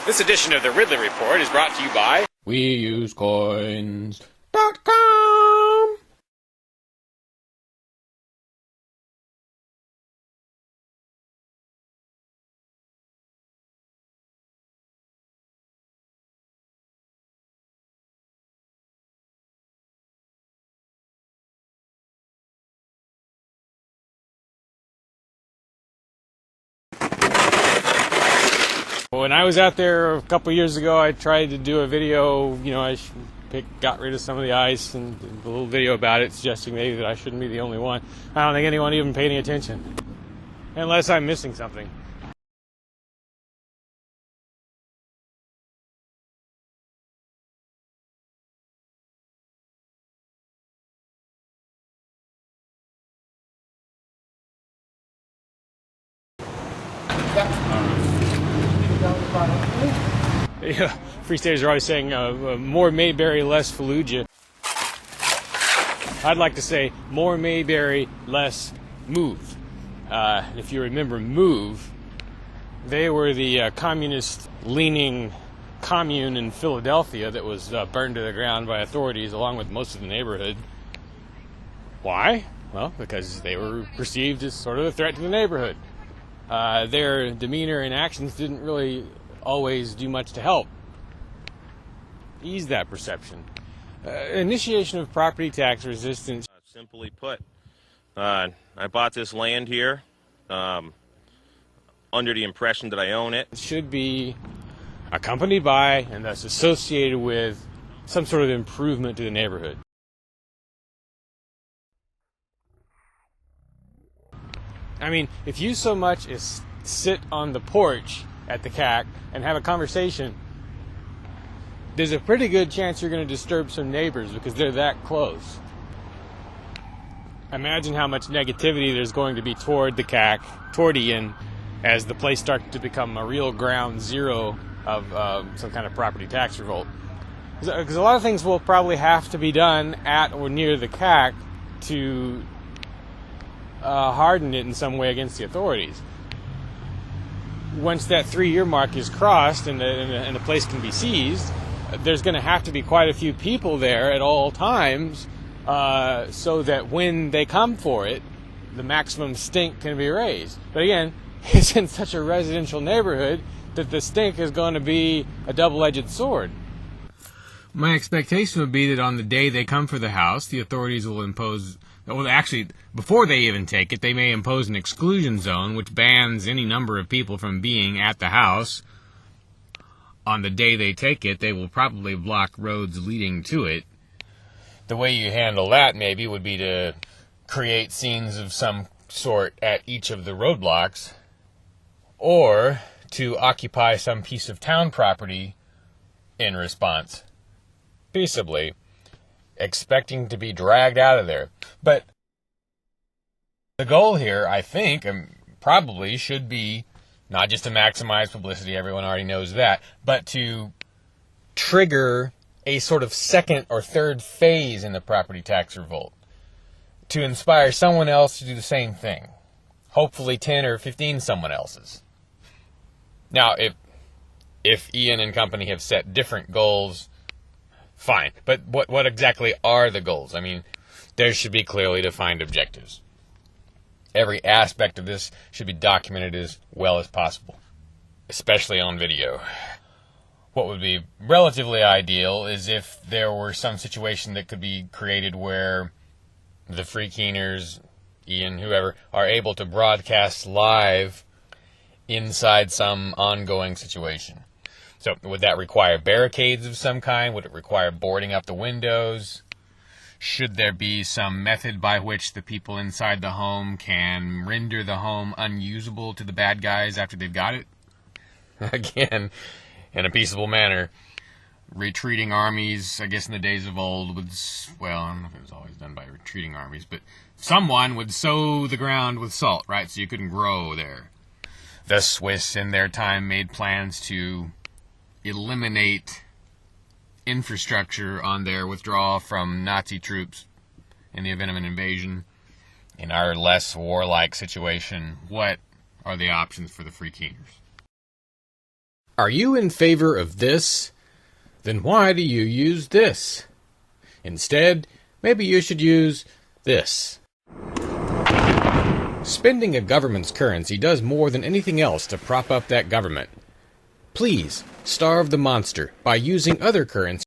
This edition of the Ridley Report is brought to you by WeUseCoins.com. When I was out there a couple years ago, I tried to do a video, I got rid of some of the ice and did a little video about it, suggesting maybe that I shouldn't be the only one. I don't think anyone even paid any attention, unless I'm missing something. Yeah, Free Staters are always saying more Mayberry, less Fallujah. I'd like to say more Mayberry, less Move. If you remember Move, they were the communist-leaning commune in Philadelphia that was burned to the ground by authorities along with most of the neighborhood. Why? Well, because they were perceived as sort of a threat to the neighborhood. Their demeanor and actions didn't really always do much to help ease that perception. Initiation of property tax resistance. Simply put, I bought this land here under the impression that I own it. It should be accompanied by and thus associated with some sort of improvement to the neighborhood. I mean, if you so much as sit on the porch at the CAC and have a conversation, there's a pretty good chance you're going to disturb some neighbors because they're that close. Imagine how much negativity there's going to be toward the CAC, toward Lien, as the place starts to become a real ground zero of some kind of property tax revolt. Because a lot of things will probably have to be done at or near the CAC to harden it in some way against the authorities. Once that 3-year mark is crossed and the place can be seized, there's going to have to be quite a few people there at all times so that when they come for it, the maximum stink can be raised. But again, it's in such a residential neighborhood that the stink is going to be a double-edged sword. My expectation would be that on the day they come for the house, the authorities will impose... Well, actually, before they even take it, they may impose an exclusion zone, which bans any number of people from being at the house. On the day they take it, they will probably block roads leading to it. The way you handle that, maybe, would be to create scenes of some sort at each of the roadblocks, or to occupy some piece of town property in response, peaceably, expecting to be dragged out of there. But the goal here, I think, probably should be not just to maximize publicity, everyone already knows that, but to trigger a sort of second or third phase in the property tax revolt, to inspire someone else to do the same thing, hopefully 10 or 15 someone else's. Now, if Lien and company have set different goals, fine. But what exactly are the goals? I mean, there should be clearly defined objectives. Every aspect of this should be documented as well as possible, especially on video. What would be relatively ideal is if there were some situation that could be created where the free keeners, Lien, whoever, are able to broadcast live inside some ongoing situation. So would that require barricades of some kind? Would it require boarding up the windows? Should there be some method by which the people inside the home can render the home unusable to the bad guys after they've got it? Again, in a peaceable manner. Retreating armies, I guess in the days of old, would, well, I don't know if it was always done by retreating armies, but someone would sow the ground with salt, right, so you couldn't grow there. The Swiss, in their time, made plans to eliminate infrastructure on their withdrawal from Nazi troops in the event of an invasion. In our less warlike situation, what are the options for the free keeners? Are you in favor of this? Then why do you use this? Instead, maybe you should use this. Spending a government's currency does more than anything else to prop up that government. Please, starve the monster by using other currency